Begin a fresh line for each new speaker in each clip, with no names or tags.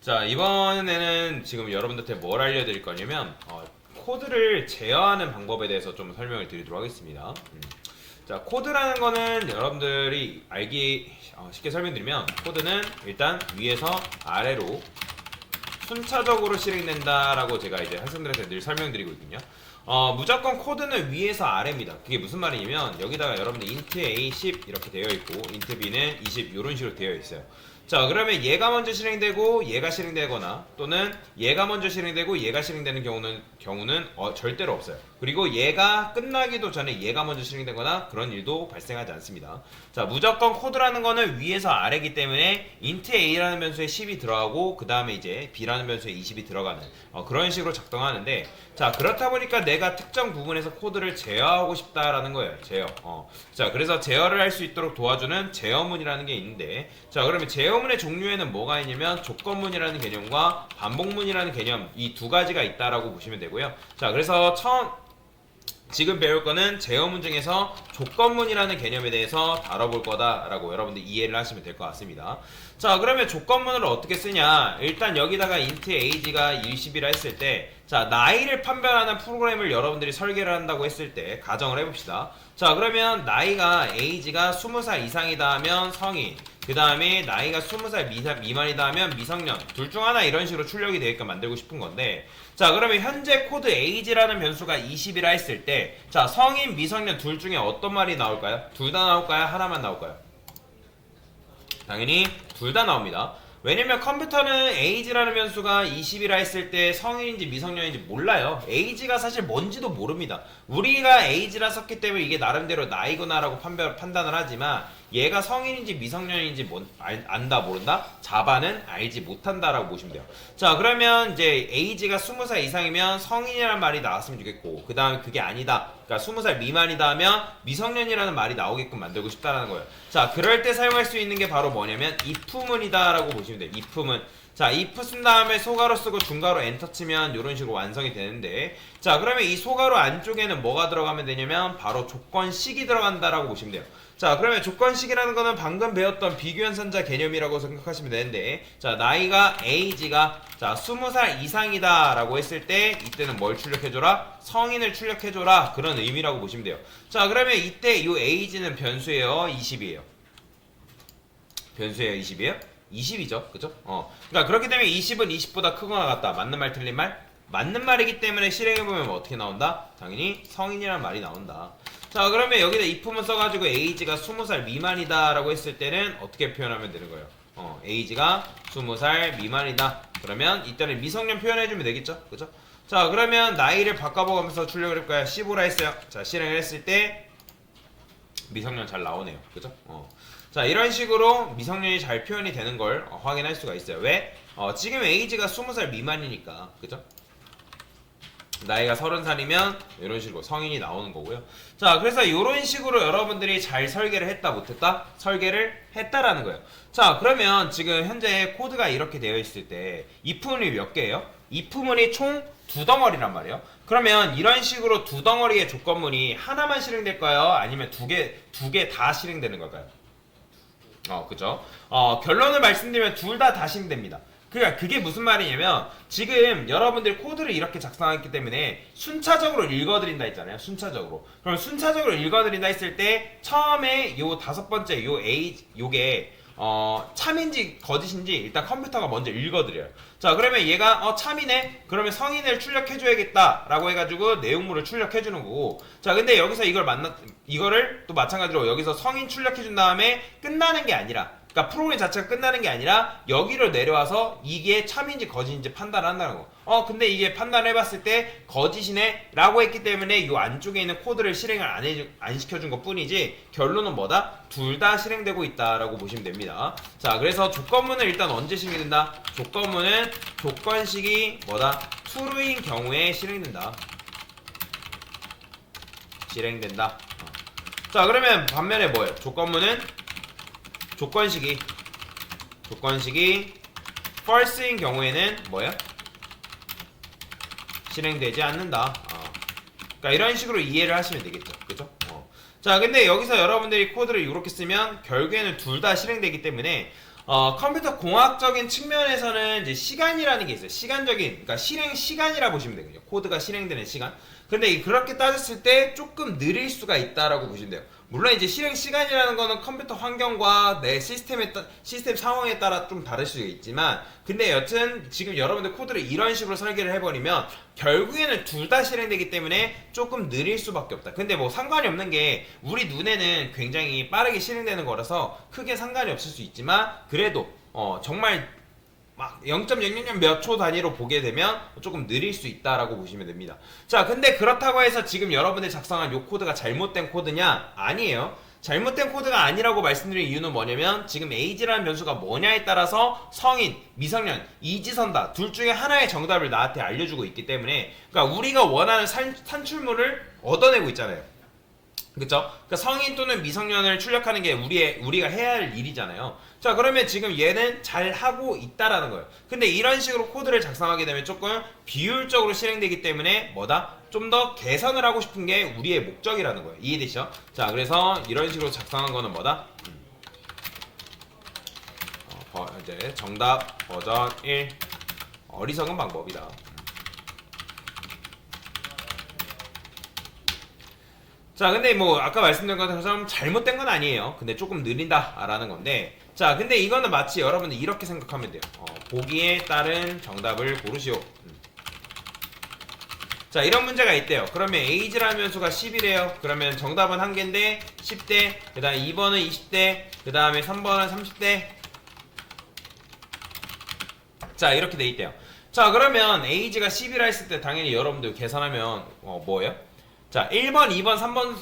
자, 이번에는 지금 여러분들한테 뭘 알려드릴 거냐면 코드를 제어하는 방법에 대해서 좀 설명을 드리도록 하겠습니다. 자, 코드라는 거는 여러분들이 알기 쉽게 설명드리면, 코드는 일단 위에서 아래로 순차적으로 실행된다라고 제가 이제 학생들한테 늘 설명드리고 있거든요. 무조건 코드는 위에서 아래입니다. 그게 무슨 말이냐면, 여기다가 여러분들 int a 10 이렇게 되어 있고 int b는 20 이런 식으로 되어 있어요. 자, 그러면 얘가 먼저 실행되고 얘가 실행되거나, 또는 얘가 먼저 실행되고 얘가 실행되는 경우는 절대로 없어요. 그리고 얘가 끝나기도 전에 얘가 먼저 실행되거나 그런 일도 발생하지 않습니다. 자, 무조건 코드라는 거는 위에서 아래이기 때문에 int a라는 변수에 10이 들어가고 그 다음에 이제 b라는 변수에 20이 들어가는 그런 식으로 작동하는데, 자, 그렇다 보니까 내가 특정 부분에서 코드를 제어하고 싶다라는 거예요. 제어. 자, 그래서 제어를 할 수 있도록 도와주는 제어문이라는 게 있는데, 자, 그러면 제어문의 종류에는 뭐가 있냐면 조건문이라는 개념과 반복문이라는 개념, 이 두 가지가 있다라고 보시면 되고요. 자, 그래서 지금 배울 거는 제어문 중에서 조건문이라는 개념에 대해서 다뤄볼 거다라고 여러분들 이해를 하시면 될 것 같습니다. 자, 그러면 조건문을 어떻게 쓰냐? 일단 여기다가 int age가 20이라 했을 때, 자, 나이를 판별하는 프로그램을 여러분들이 설계를 한다고 했을 때 가정을 해봅시다. 자, 그러면 나이가 age가 20살 이상이다 하면 성인, 그 다음에 나이가 20살 미만이다 하면 미성년, 둘 중 하나 이런 식으로 출력이 되게끔 만들고 싶은 건데, 자, 그러면 현재 코드 age라는 변수가 20이라 했을 때, 자, 성인, 미성년 둘 중에 어떤 말이 나올까요? 둘 다 나올까요? 하나만 나올까요? 당연히 둘 다 나옵니다. 왜냐면 컴퓨터는 age라는 변수가 20이라 했을 때 성인인지 미성년인지 몰라요. age가 사실 뭔지도 모릅니다. 우리가 age라 썼기 때문에 이게 나름대로 나이구나라고 판단을 하지만, 얘가 성인인지 미성년인지 안다 모른다? 자바는 알지 못한다라고 보시면 돼요. 자, 그러면 이제 age가 20살 이상이면 성인이라는 말이 나왔으면 좋겠고, 그 다음에 그게 아니다, 그러니까 20살 미만이다 하면 미성년이라는 말이 나오게끔 만들고 싶다라는 거예요. 자, 그럴 때 사용할 수 있는 게 바로 뭐냐면 if문이다 라고 보시면 돼요. if문. 자, if 쓴 다음에 소가로 쓰고 중가로 엔터 치면 이런 식으로 완성이 되는데, 자, 그러면 이 소가로 안쪽에는 뭐가 들어가면 되냐면 바로 조건식이 들어간다라고 보시면 돼요. 자, 그러면 조건식이라는 거는 방금 배웠던 비교연산자 개념이라고 생각하시면 되는데, 자, 나이가 age가 자 20살 이상이다 라고 했을 때 이때는 뭘 출력해줘라? 성인을 출력해줘라, 그런 의미라고 보시면 돼요. 자, 그러면 이때 이 age는 변수예요, 20이에요? 변수예요, 20이에요? 20이죠, 그죠? 그러니까 그렇기 때문에 20은 20보다 크거나 같다. 맞는 말, 틀린 말? 맞는 말이기 때문에 실행해보면 어떻게 나온다? 당연히 성인이란 말이 나온다. 자, 그러면 여기다 if문 써가지고 age가 20살 미만이다 라고 했을 때는 어떻게 표현하면 되는 거예요? age가 20살 미만이다. 그러면 이때는 미성년 표현해주면 되겠죠? 그죠? 자, 그러면 나이를 바꿔보면서 출력을 해볼까요? 15라 했어요. 자, 실행을 했을 때 미성년 잘 나오네요. 그죠? 자, 이런 식으로 미성년이 잘 표현이 되는 걸 확인할 수가 있어요. 왜? 지금 age가 20살 미만이니까. 그죠? 나이가 30살이면 이런 식으로 성인이 나오는 거고요. 자, 그래서 이런 식으로 여러분들이 잘 설계를 했다 못했다? 설계를 했다라는 거예요. 자, 그러면 지금 현재 코드가 이렇게 되어 있을 때 if문이 몇 개예요? if문이 총 두 덩어리란 말이에요. 그러면 이런 식으로 두 덩어리의 조건문이 하나만 실행될까요? 아니면 두 개 다 실행되는 걸까요? 그죠? 결론을 말씀드리면 둘 다 실행됩니다. 그러니까 그게 무슨 말이냐면, 지금 여러분들이 코드를 이렇게 작성했기 때문에 순차적으로 읽어드린다 했잖아요. 순차적으로. 그럼 순차적으로 읽어드린다 했을 때 처음에 요 다섯 번째 요게 참인지 거짓인지 일단 컴퓨터가 먼저 읽어드려요. 자, 그러면 얘가 참이네? 그러면 성인을 출력해줘야겠다 라고 해가지고 내용물을 출력해주는 거고, 자, 근데 여기서 이거를 또 마찬가지로 여기서 성인 출력해준 다음에 끝나는 게 아니라, 그러니까 프로그램 자체가 끝나는 게 아니라 여기로 내려와서 이게 참인지 거짓인지 판단을 한다는 거. 근데 이게 판단을 해봤을 때 거짓이네 라고 했기 때문에 이 안쪽에 있는 코드를 실행을 안 시켜준 것 뿐이지, 결론은 뭐다? 둘 다 실행되고 있다라고 보시면 됩니다. 자, 그래서 조건문은 일단 언제 실행된다? 조건문은 조건식이 뭐다? true인 경우에 실행된다. 실행된다. 자, 그러면 반면에 뭐예요? 조건문은 조건식이 false인 경우에는 뭐예요? 실행되지 않는다. 그러니까 이런 식으로 이해를 하시면 되겠죠. 그죠? 자, 근데 여기서 여러분들이 코드를 이렇게 쓰면 결국에는 둘 다 실행되기 때문에 컴퓨터 공학적인 측면에서는 이제 시간이라는 게 있어요. 시간적인, 그러니까 실행 시간이라 보시면 되거든요. 코드가 실행되는 시간. 근데 그렇게 따졌을 때 조금 느릴 수가 있다라고 보시면 돼요. 물론 이제 실행 시간이라는 거는 컴퓨터 환경과 내 시스템 상황에 따라 좀 다를 수 있지만, 근데 여튼 지금 여러분들 코드를 이런 식으로 설계를 해버리면 결국에는 둘 다 실행되기 때문에 조금 느릴 수밖에 없다. 근데 뭐 상관이 없는 게 우리 눈에는 굉장히 빠르게 실행되는 거라서 크게 상관이 없을 수 있지만, 그래도 정말 막 0.00 몇 초 단위로 보게 되면 조금 느릴 수 있다라고 보시면 됩니다. 자, 근데 그렇다고 해서 지금 여러분들이 작성한 이 코드가 잘못된 코드냐? 아니에요. 잘못된 코드가 아니라고 말씀드린 이유는 뭐냐면, 지금 age라는 변수가 뭐냐에 따라서 성인, 미성년, 이지선다 둘 중에 하나의 정답을 나한테 알려주고 있기 때문에, 그러니까 우리가 원하는 산출물을 얻어내고 있잖아요. 그쵸? 그러니까 성인 또는 미성년을 출력하는 게 우리가 해야 할 일이잖아요. 자, 그러면 지금 얘는 잘 하고 있다라는 거예요. 근데 이런 식으로 코드를 작성하게 되면 조금 비효율적으로 실행되기 때문에 뭐다? 좀 더 개선을 하고 싶은 게 우리의 목적이라는 거예요. 이해되시죠? 자, 그래서 이런 식으로 작성한 거는 뭐다? 이제 정답 버전 1 어리석은 방법이다. 자, 근데 뭐 아까 말씀드린 것처럼 잘못된 건 아니에요. 근데 조금 느린다라는 건데, 자, 근데 이거는 마치 여러분들 이렇게 생각하면 돼요. 보기에 따른 정답을 고르시오. 자, 이런 문제가 있대요. 그러면 age라는 변수가 10이래요. 그러면 정답은 한 개인데 10대, 그 다음에 2번은 20대, 그 다음에 3번은 30대. 자, 이렇게 돼 있대요. 자, 그러면 age가 10이라 했을 때 당연히 여러분들 계산하면 뭐예요? 자, 1번, 2번, 3번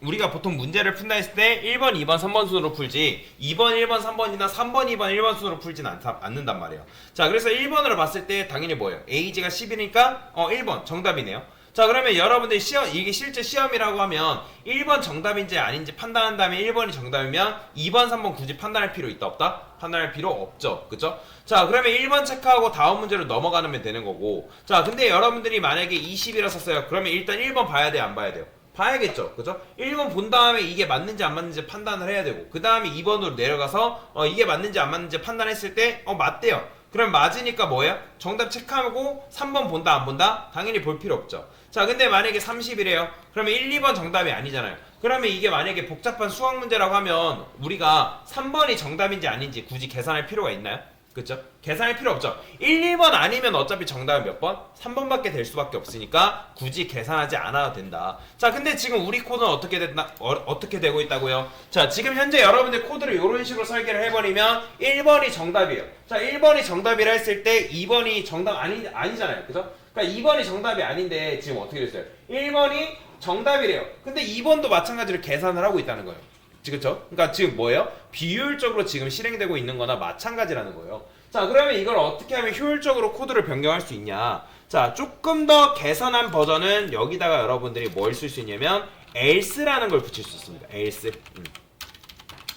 우리가 보통 문제를 푼다 했을 때 1번, 2번, 3번 순으로 풀지 2번, 1번, 3번이나 3번, 2번, 1번 순으로 풀진 않는단 말이에요. 자, 그래서 1번으로 봤을 때 당연히 뭐예요? age가 10이니까 1번 정답이네요. 자, 그러면 여러분들이 이게 실제 시험이라고 하면 1번 정답인지 아닌지 판단한 다음에 1번이 정답이면 2번, 3번 굳이 판단할 필요 있다 없다? 판단할 필요 없죠. 그쵸? 자, 그러면 1번 체크하고 다음 문제로 넘어가면 되는 거고, 자, 근데 여러분들이 만약에 20이라 썼어요. 그러면 일단 1번 봐야 돼요? 안 봐야 돼요? 봐야겠죠. 그죠? 1번 본 다음에 이게 맞는지 안 맞는지 판단을 해야 되고, 그 다음에 2번으로 내려가서 이게 맞는지 안 맞는지 판단했을 때 맞대요. 그럼 맞으니까 뭐예요? 정답 체크하고 3번 본다 안 본다? 당연히 볼 필요 없죠. 자, 근데 만약에 30이래요. 그러면 1, 2번 정답이 아니잖아요. 그러면 이게 만약에 복잡한 수학 문제라고 하면 우리가 3번이 정답인지 아닌지 굳이 계산할 필요가 있나요? 그쵸? 계산할 필요 없죠. 1, 2번 아니면 어차피 정답은 몇 번? 3번밖에 될 수밖에 없으니까 굳이 계산하지 않아도 된다. 자, 근데 지금 우리 코드는 어떻게 되고 있다고요? 자, 지금 현재 여러분들 코드를 이런 식으로 설계를 해버리면 1번이 정답이에요. 자, 1번이 정답이라 했을 때 2번이 정답 아니잖아요. 그죠? 그러니까 2번이 정답이 아닌데 지금 어떻게 됐어요? 1번이 정답이래요. 근데 2번도 마찬가지로 계산을 하고 있다는 거예요. 그렇죠? 그러니까 지금 뭐예요? 비효율적으로 지금 실행되고 있는 거나 마찬가지라는 거예요. 자, 그러면 이걸 어떻게 하면 효율적으로 코드를 변경할 수 있냐? 자, 조금 더 개선한 버전은 여기다가 여러분들이 뭘 쓸 수 있냐면 else라는 걸 붙일 수 있습니다. else.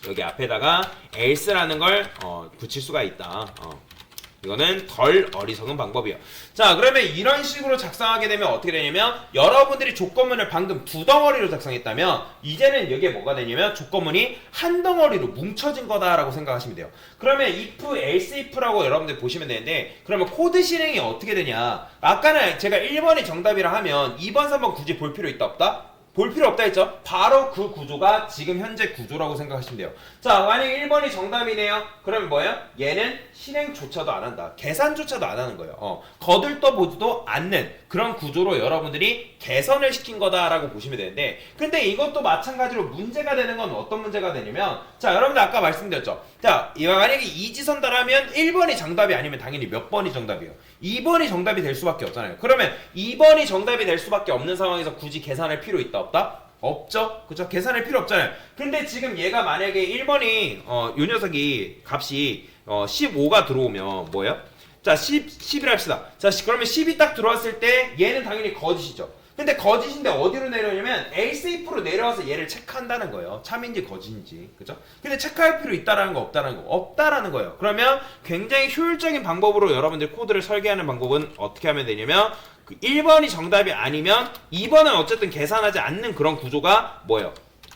여기 앞에다가 else라는 걸 붙일 수가 있다. 이거는 덜 어리석은 방법이에요. 자, 그러면 이런 식으로 작성하게 되면 어떻게 되냐면, 여러분들이 조건문을 방금 두 덩어리로 작성했다면 이제는 여기에 뭐가 되냐면 조건문이 한 덩어리로 뭉쳐진 거다라고 생각하시면 돼요. 그러면 if, else if라고 여러분들 보시면 되는데, 그러면 코드 실행이 어떻게 되냐? 아까는 제가 1번이 정답이라 하면 2번, 3번 굳이 볼 필요 있다 없다? 볼 필요 없다 했죠? 바로 그 구조가 지금 현재 구조라고 생각하시면 돼요. 자, 만약에 1번이 정답이네요. 그러면 뭐예요? 얘는 실행조차도 안 한다. 계산조차도 안 하는 거예요. 거들떠보지도 않는 그런 구조로 여러분들이 개선을 시킨 거다라고 보시면 되는데, 근데 이것도 마찬가지로 문제가 되는 건 어떤 문제가 되냐면, 자, 여러분들 아까 말씀드렸죠? 자, 만약에 이지선다라면 1번이 정답이 아니면 당연히 몇 번이 정답이에요? 2번이 정답이 될 수밖에 없잖아요. 그러면 2번이 정답이 될 수밖에 없는 상황에서 굳이 계산할 필요 있다 없다? 없죠? 그죠? 계산할 필요 없잖아요. 근데 지금 얘가 만약에 1번이 요 녀석이 값이 15가 들어오면 뭐예요? 자, 10이라 합시다. 자, 그러면 10이 딱 들어왔을 때 얘는 당연히 거짓이죠. 근데 거짓인데 어디로 내려오냐면 else if로 내려와서 얘를 체크한다는 거예요. 참인지 거짓인지. 그죠? 근데 체크할 필요 있다라는 거 없다라는 거예요. 그러면 굉장히 효율적인 방법으로 여러분들 코드를 설계하는 방법은 어떻게 하면 되냐면, 1번이 정답이 아니면 2번은 어쨌든 계산하지 않는 그런 구조가 뭐예요?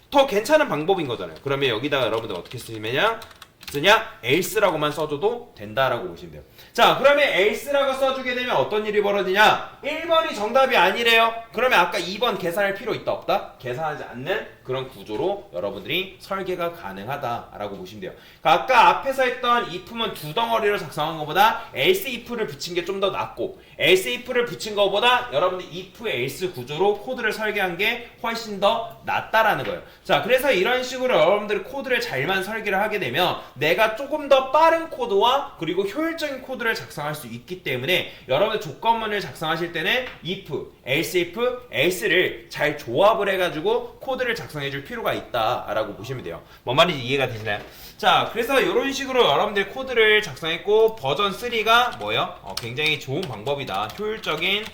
더 괜찮은 방법인 거잖아요. 그러면 여기다가 여러분들 어떻게 쓰냐면 쓰냐? else라고만 써줘도 된다라고 보시면 돼요. 자, 그러면 else라고 써주게 되면 어떤 일이 벌어지냐? 1번이 정답이 아니래요. 그러면 아까 2번 계산할 필요 있다 없다? 계산하지 않는 그런 구조로 여러분들이 설계가 가능하다라고 보시면 돼요. 그러니까 아까 앞에서 했던 if만 두 덩어리로 작성한 것보다 else if를 붙인 게 좀 더 낫고 else if를 붙인 것보다 여러분들 if else 구조로 코드를 설계한 게 훨씬 더 낫다라는 거예요. 자, 그래서 이런 식으로 여러분들이 코드를 잘만 설계를 하게 되면 내가 조금 더 빠른 코드와 그리고 효율적인 코드를 작성할 수 있기 때문에 여러분들 조건문을 작성하실 때는 if, else if, else를 잘 조합을 해가지고 코드를 작성해 줄 필요가 있다라고 보시면 돼요. 뭔 말인지 이해가 되시나요? 자, 그래서 이런 식으로 여러분들 코드를 작성했고 버전 3가 뭐예요? 굉장히 좋은 방법이다. 효율적인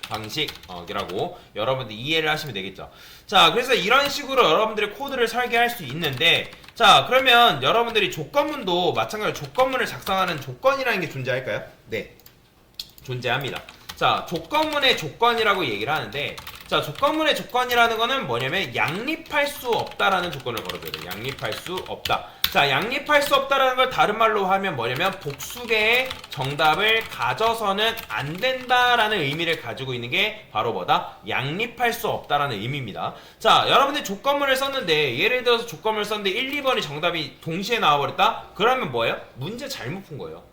방식이라고 여러분들 이해를 하시면 되겠죠. 자, 그래서 이런 식으로 여러분들의 코드를 설계할 수 있는데, 자, 그러면 여러분들이 조건문도 마찬가지로 조건문을 작성하는 조건이라는 게 존재할까요? 네, 존재합니다. 자, 조건문의 조건이라고 얘기를 하는데, 자, 조건문의 조건이라는 거는 뭐냐면 양립할 수 없다라는 조건을 걸어줘야 돼요. 양립할 수 없다. 자, 양립할 수 없다라는 걸 다른 말로 하면 뭐냐면 복수개의 정답을 가져서는 안 된다라는 의미를 가지고 있는 게 바로 뭐다? 양립할 수 없다라는 의미입니다. 자, 여러분들 조건문을 썼는데 예를 들어서 조건문을 썼는데 1, 2번이 정답이 동시에 나와버렸다? 그러면 뭐예요? 문제 잘못 푼 거예요.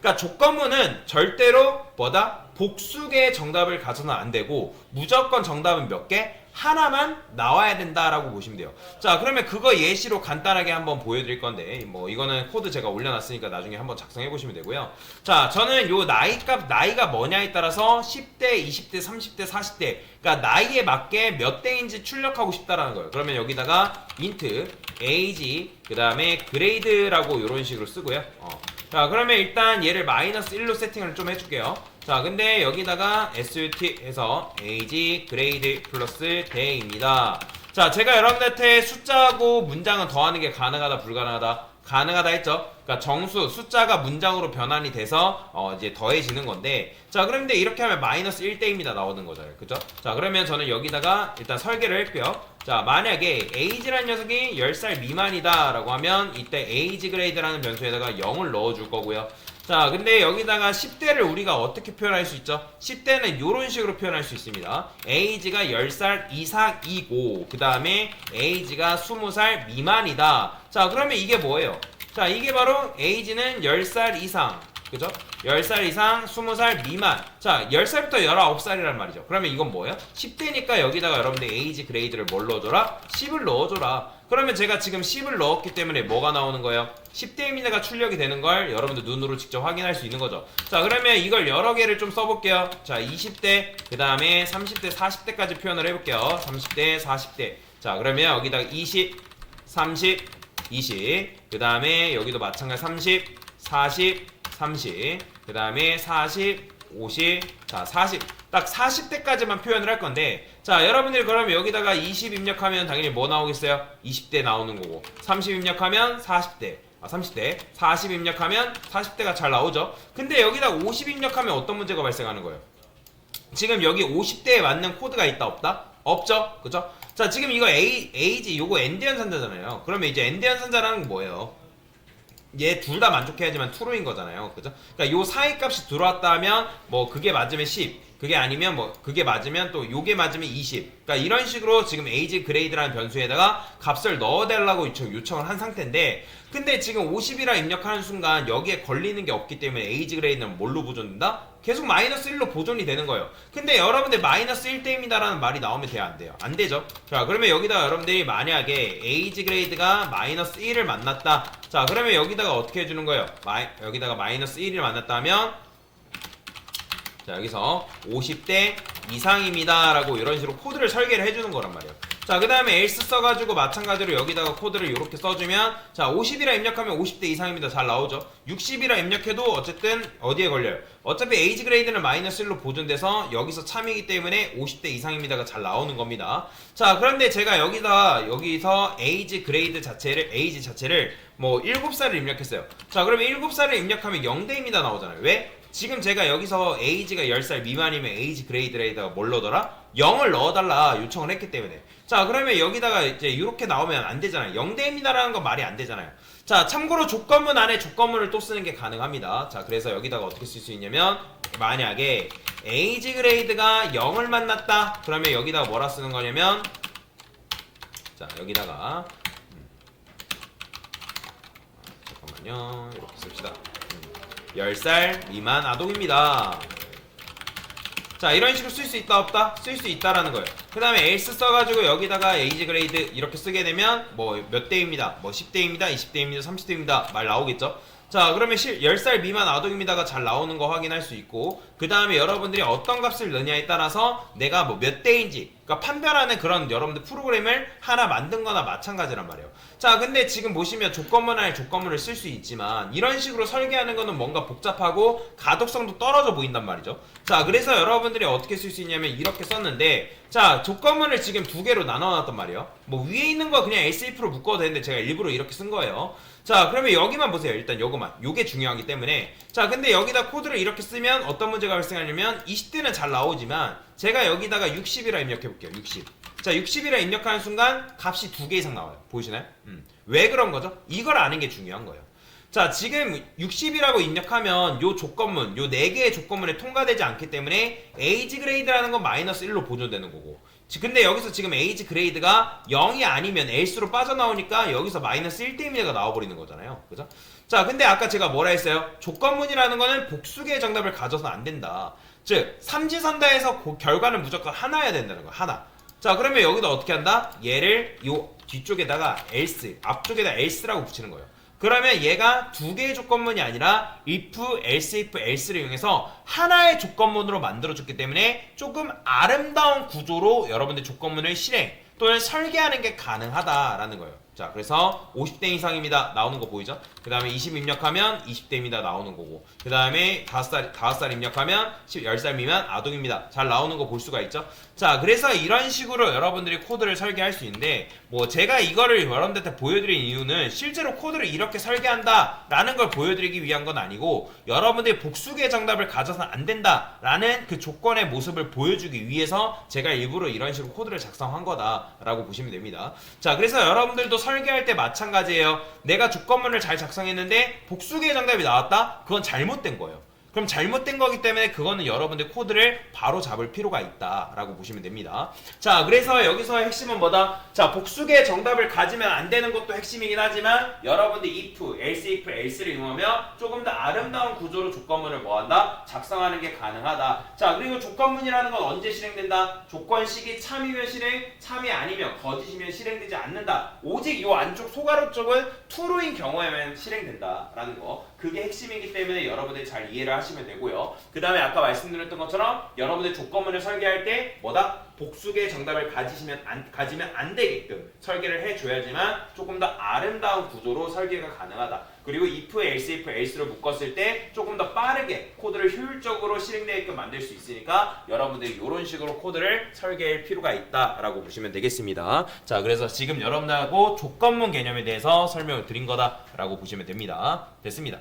그러니까 조건문은 절대로 뭐다? 복수개의 정답을 가져서는 안 되고 무조건 정답은 몇 개? 하나만 나와야 된다라고 보시면 돼요. 자, 그러면 그거 예시로 간단하게 한번 보여드릴 건데, 뭐 이거는 코드 제가 올려놨으니까 나중에 한번 작성해 보시면 되고요. 자, 저는 요 나이가 뭐냐에 따라서 10대, 20대, 30대, 40대, 그러니까 나이에 맞게 몇 대인지 출력하고 싶다라는 거예요. 그러면 여기다가 int age 그 다음에 grade라고 이런 식으로 쓰고요. 자, 그러면 일단 얘를 -1로 세팅을 좀 해줄게요. 자, 근데 여기다가 sut 해서 age grade 플러스 day입니다. 자, 제가 여러분들한테 숫자하고 문장은 더하는 게 가능하다 불가능하다? 가능하다 했죠. 그러니까 정수 숫자가 문장으로 변환이 돼서 이제 더해지는 건데, 자, 그런데 이렇게 하면 -1대입니다 나오는 거잖아요. 그죠? 자, 그러면 저는 여기다가 일단 설계를 할게요. 자, 만약에 age라는 녀석이 10살 미만이다 라고 하면 이때 age grade라는 변수에다가 0을 넣어줄 거고요. 자, 근데 여기다가 10대를 우리가 어떻게 표현할 수 있죠? 10대는 이런 식으로 표현할 수 있습니다. age가 10살 이상이고 그 다음에 age가 20살 미만이다. 자, 그러면 이게 뭐예요? 자, 이게 바로 age는 10살 이상, 그죠? 10살 이상, 20살 미만. 자, 10살부터 19살이란 말이죠. 그러면 이건 뭐예요? 10대니까 여기다가 여러분들 age grade를 뭘 넣어줘라? 10을 넣어줘라. 그러면 제가 지금 10을 넣었기 때문에 뭐가 나오는 거예요? 10대입니다가 출력이 되는 걸 여러분들 눈으로 직접 확인할 수 있는 거죠. 자, 그러면 이걸 여러 개를 좀 써볼게요. 자, 20대, 그 다음에 30대, 40대까지 표현을 해볼게요. 30대, 40대. 자, 그러면 여기다가 20, 30, 20, 그 다음에 여기도 마찬가지 30, 40, 30, 그 다음에 40, 50, 자, 40. 딱 40대까지만 표현을 할 건데, 자, 여러분들이 그러면 여기다가 20 입력하면 당연히 뭐 나오겠어요? 20대 나오는 거고, 30 입력하면 40대, 30대, 40 입력하면 40대가 잘 나오죠? 근데 여기다 50 입력하면 어떤 문제가 발생하는 거예요? 지금 여기 50대에 맞는 코드가 있다 없다? 없죠? 그죠? 자, 지금 이거 age 요거 엔드 연산자잖아요. 그러면 이제 엔드 연산자라는 건 뭐예요? 얘 둘 다 만족해야지만 true인 거잖아요. 그죠? 그러니까 요 사이 값이 들어왔다 하면 뭐 그게 맞으면 10, 그게 아니면 뭐 그게 맞으면 또 요게 맞으면 20. 그러니까 이런 식으로 지금 age grade라는 변수에다가 값을 넣어달라고 요청을 한 상태인데, 근데 지금 50이라 입력하는 순간 여기에 걸리는 게 없기 때문에 age grade는 뭘로 보존된다? 계속 -1로 보존이 되는 거예요. 근데 여러분들 -1대입니다 라는 말이 나오면 돼요, 안 돼요? 안 되죠? 자, 그러면 여기다가 여러분들이 만약에 age grade가 -1을 만났다. 자, 그러면 여기다가 어떻게 해주는 거예요? 여기다가 -1을 만났다 하면, 자, 여기서 50대 이상입니다 라고 이런 식으로 코드를 설계를 해주는 거란 말이에요. 자, 그 다음에 else 써가지고 마찬가지로 여기다가 코드를 이렇게 써주면, 자, 50이라 입력하면 50대 이상입니다 잘 나오죠. 60이라 입력해도 어쨌든 어디에 걸려요? 어차피 age grade는 -1로 보존돼서 여기서 참이기 때문에 50대 이상입니다가 잘 나오는 겁니다. 자, 그런데 제가 여기서 age 자체를 뭐 7살을 입력했어요. 자, 그러면 7살을 입력하면 0대입니다 나오잖아요. 왜? 지금 제가 여기서 age가 10살 미만이면 age grade에다가 뭘 넣어더라? 0을 넣어달라 요청을 했기 때문에. 자, 그러면 여기다가 이제 이렇게 나오면 안 되잖아요. 0대입니다라는 건 말이 안 되잖아요. 자, 참고로 조건문 안에 조건문을 또 쓰는 게 가능합니다. 자, 그래서 여기다가 어떻게 쓸 수 있냐면 만약에 에이지 그레이드가 0을 만났다. 그러면 여기다가 뭐라 쓰는 거냐면 자, 여기다가 잠깐만요. 이렇게 씁시다. 10살 미만 아동입니다. 자, 이런 식으로 쓸 수 있다 없다? 쓸 수 있다라는 거예요. 그 다음에 else 써가지고 여기다가 에이지 그레이드 이렇게 쓰게 되면 뭐 몇 대입니다, 뭐 10대입니다, 20대입니다, 30대입니다 말 나오겠죠. 자, 그러면 10살 미만 아동입니다가 잘 나오는 거 확인할 수 있고, 그 다음에 여러분들이 어떤 값을 넣냐에 따라서 내가 뭐 몇 대인지 그러니까 판별하는 그런 여러분들 프로그램을 하나 만든 거나 마찬가지란 말이에요. 자, 근데 지금 보시면 조건문 안에 조건문을 쓸 수 있지만 이런 식으로 설계하는 거는 뭔가 복잡하고 가독성도 떨어져 보인단 말이죠. 자, 그래서 여러분들이 어떻게 쓸 수 있냐면 이렇게 썼는데, 자, 조건문을 지금 두 개로 나눠놨단 말이에요. 뭐 위에 있는 거 그냥 else if로 묶어도 되는데 제가 일부러 이렇게 쓴 거예요. 자, 그러면 여기만 보세요. 일단 요거만. 요게 중요하기 때문에. 자, 근데 여기다 코드를 이렇게 쓰면 어떤 문제가 발생하냐면 20대는 잘 나오지만 제가 여기다가 60이라 입력해 볼게요. 60. 자, 60이라 입력하는 순간 값이 2개 이상 나와요. 보이시나요? 왜 그런 거죠? 이걸 아는 게 중요한 거예요. 자, 지금 60이라고 입력하면 요 조건문, 요 4개의 조건문에 통과되지 않기 때문에 에이지 그레이드라는 건 마이너스 1로 보존되는 거고, 근데 여기서 지금 에이지 그레이드가 0이 아니면 else로 빠져나오니까 여기서 마이너스 1대1가 나와버리는 거잖아요. 그죠? 자, 근데 아까 제가 뭐라 했어요? 조건문이라는 거는 복수개의 정답을 가져서 안 된다. 즉, 삼지선다에서 결과는 무조건 하나여야 된다는 거야. 하나. 자, 그러면 여기다 어떻게 한다? 얘를 요 뒤쪽에다가 else, 앞쪽에다 else라고 붙이는 거예요. 그러면 얘가 두 개의 조건문이 아니라 if, else, if, else를 이용해서 하나의 조건문으로 만들어줬기 때문에 조금 아름다운 구조로 여러분들 조건문을 실행 또는 설계하는 게 가능하다라는 거예요. 자, 그래서 50대 이상입니다 나오는 거 보이죠? 그 다음에 20 입력하면 20대입니다 나오는 거고, 그 다음에 5살 입력하면 10살 미만 아동입니다 잘 나오는 거 볼 수가 있죠? 자, 그래서 이런 식으로 여러분들이 코드를 설계할 수 있는데, 뭐 제가 이거를 여러분들한테 보여드린 이유는 실제로 코드를 이렇게 설계한다 라는 걸 보여드리기 위한 건 아니고, 여러분들이 복수의 정답을 가져서는 안 된다 라는 그 조건의 모습을 보여주기 위해서 제가 일부러 이런 식으로 코드를 작성한 거다 라고 보시면 됩니다. 자, 그래서 여러분들도 설계할 때 마찬가지예요. 내가 조건문을 잘 작성했는데 복수의 정답이 나왔다? 그건 잘못된 거예요. 그럼 잘못된 거기 때문에 그거는 여러분들 코드를 바로 잡을 필요가 있다라고 보시면 됩니다. 자, 그래서 여기서의 핵심은 뭐다? 자, 복수의 정답을 가지면 안 되는 것도 핵심이긴 하지만 여러분들 if, else, if, else를 이용하면 조금 더 아름다운 구조로 조건문을 뭐한다? 작성하는 게 가능하다. 자, 그리고 조건문이라는 건 언제 실행된다? 조건식이 참이면 실행, 참이 아니면 거짓이면 실행되지 않는다. 오직 이 안쪽 소가로 쪽은 true인 경우에만 실행된다라는 거. 그게 핵심이기 때문에 여러분들이 잘 이해를 하시면 되고요. 그 다음에 아까 말씀드렸던 것처럼 여러분들 조건문을 설계할 때 뭐다? 복수의 정답을 가지면 안 되게끔 설계를 해줘야지만 조금 더 아름다운 구조로 설계가 가능하다. 그리고 if, else, if, else를 묶었을 때 조금 더 빠르게 코드를 효율적으로 실행되게끔 만들 수 있으니까 여러분들이 이런 식으로 코드를 설계할 필요가 있다라고 보시면 되겠습니다. 자, 그래서 지금 여러분들하고 조건문 개념에 대해서 설명을 드린 거다라고 보시면 됩니다. 됐습니다.